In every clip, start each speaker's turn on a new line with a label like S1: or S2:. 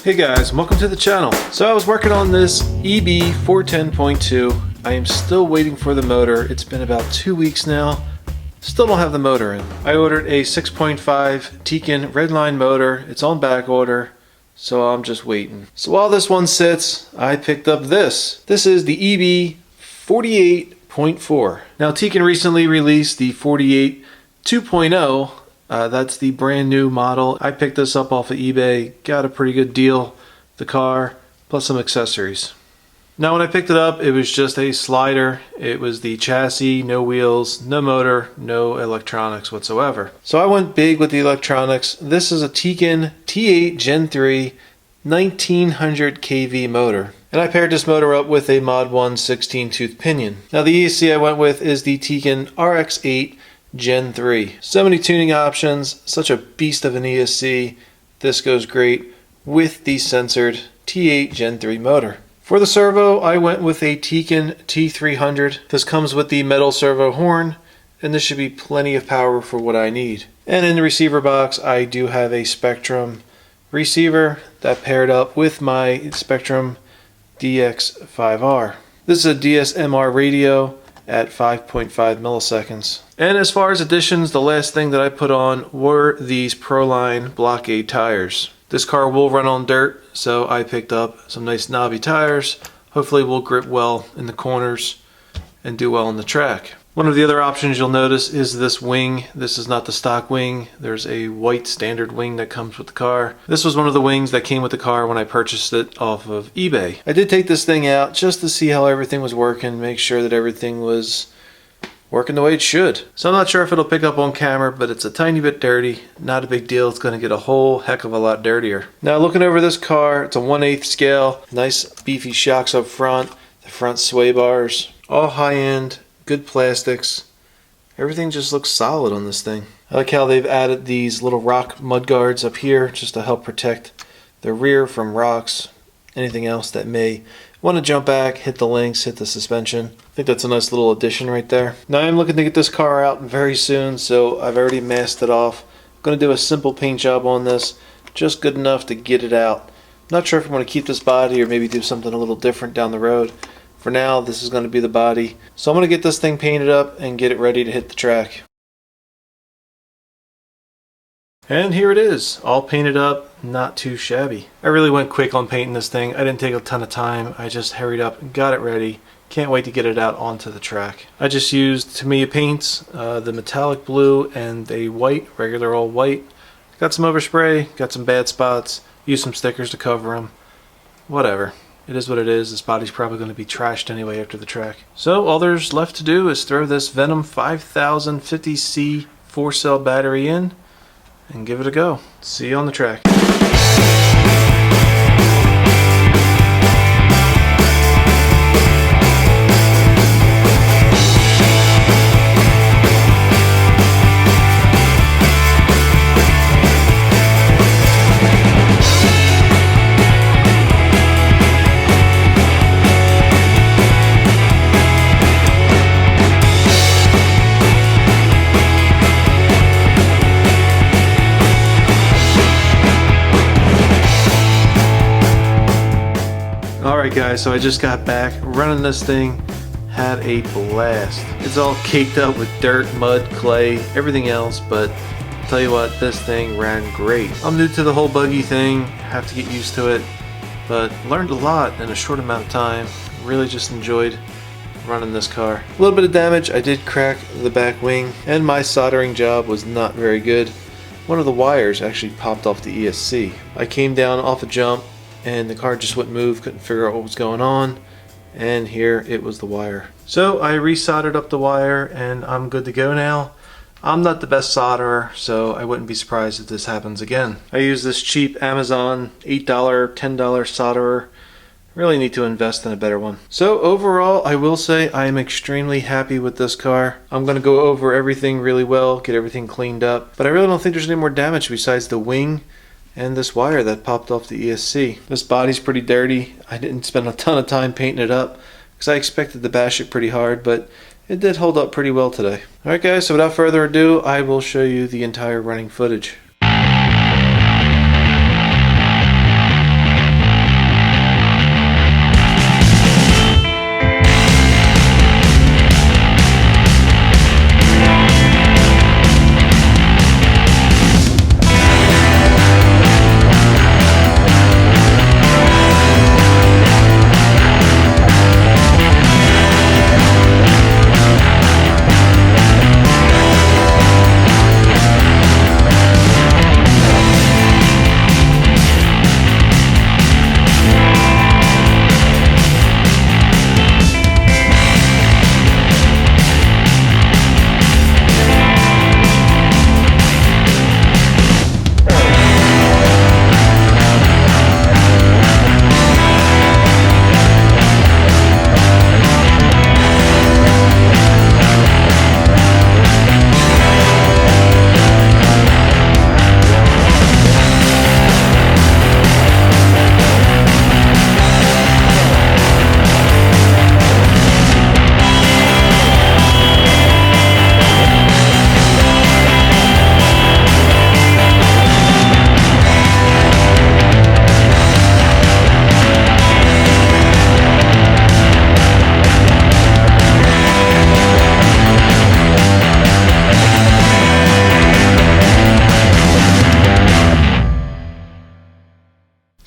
S1: Hey guys, welcome to the channel. So I was working on this EB410.2. I am still waiting for the motor. It's been about 2 weeks now. Still don't have the motor in. I ordered a 6.5 Tekin Redline motor. It's on back order, so I'm just waiting. So while this one sits, I picked up this. This is the EB48.4. Now Tekin recently released the 48 2.0. That's the brand new model. I picked this up off of eBay, got a pretty good deal, the car, plus some accessories. Now when I picked it up, it was just a slider. It was the chassis, no wheels, no motor, no electronics whatsoever. So I went big with the electronics. This is a Tekin T8 Gen 3 1900 kV motor. And I paired this motor up with a Mod 1 16-tooth pinion. Now the ESC I went with is the Tekin RX8 Gen 3. So many tuning options, such a beast of an ESC. This goes great with the censored T8 Gen 3 motor. For the servo, I went with a Tekin T8. This comes with the metal servo horn, and this should be plenty of power for what I need. And in the receiver box, I do have a Spektrum receiver that paired up with my Spektrum DX5R. This is a DSMR radio at 5.5 milliseconds. And as far as additions, the last thing that I put on were these Proline Blockade tires. This car will run on dirt, so I picked up some nice knobby tires. Hopefully will grip well in the corners and do well on the track. One of the other options you'll notice is this wing. This is not the stock wing. There's a white standard wing that comes with the car. This was one of the wings that came with the car when I purchased it off of eBay. I did take this thing out just to see how everything was working, make sure that everything was working the way it should. So I'm not sure if it'll pick up on camera, but it's a tiny bit dirty. Not a big deal. It's going to get a whole heck of a lot dirtier. Now looking over this car, it's a 1/8 scale. Nice beefy shocks up front. The front sway bars. All high end. Good plastics. Everything just looks solid on this thing. I like how they've added these little rock mud guards up here just to help protect the rear from rocks, anything else that may want to jump back, hit the links, hit the suspension. I think that's a nice little addition right there. Now I'm looking to get this car out very soon, so I've already masked it off. I'm going to do a simple paint job on this, just good enough to get it out. Not sure if I'm going to keep this body or maybe do something a little different down the road. For now, this is going to be the body. So I'm going to get this thing painted up and get it ready to hit the track. And here it is, all painted up, not too shabby. I really went quick on painting this thing. I didn't take a ton of time. I just hurried up and got it ready. Can't wait to get it out onto the track. I just used Tamiya paints, the metallic blue and a white, regular old white. Got some overspray, got some bad spots, used some stickers to cover them. Whatever. It is what it is. This body's probably going to be trashed anyway after the track. So all there's left to do is throw this Venom 5050C 4-cell battery in and give it a go. See you on the track. Alright guys, so I just got back running this thing, had a blast. It's all caked up with dirt, mud, clay, everything else, but I'll tell you what, this thing ran great. I'm new to the whole buggy thing, have to get used to it, but learned a lot in a short amount of time. Really just enjoyed running this car. A little bit of damage, I did crack the back wing, and my soldering job was not very good. One of the wires actually popped off the ESC. I came down off a jump, and the car just wouldn't move, couldn't figure out what was going on, and here it was the wire. So I resoldered up the wire and I'm good to go now. I'm not the best solderer, so I wouldn't be surprised if this happens again. I use this cheap Amazon $8, $10 solderer. Really need to invest in a better one. So overall, I will say I am extremely happy with this car. I'm going to go over everything really well, get everything cleaned up, but I really don't think there's any more damage besides the wing and this wire that popped off the ESC. This body's pretty dirty. I didn't spend a ton of time painting it up because I expected to bash it pretty hard, but it did hold up pretty well today. Alright guys, so without further ado, I will show you the entire running footage.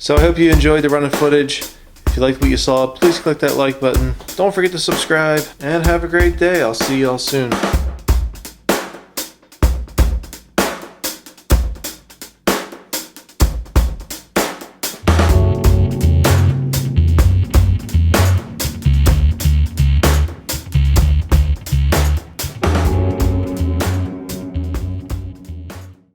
S1: So I hope you enjoyed the running footage. If you liked what you saw, please click that like button. Don't forget to subscribe, and have a great day. I'll see y'all soon.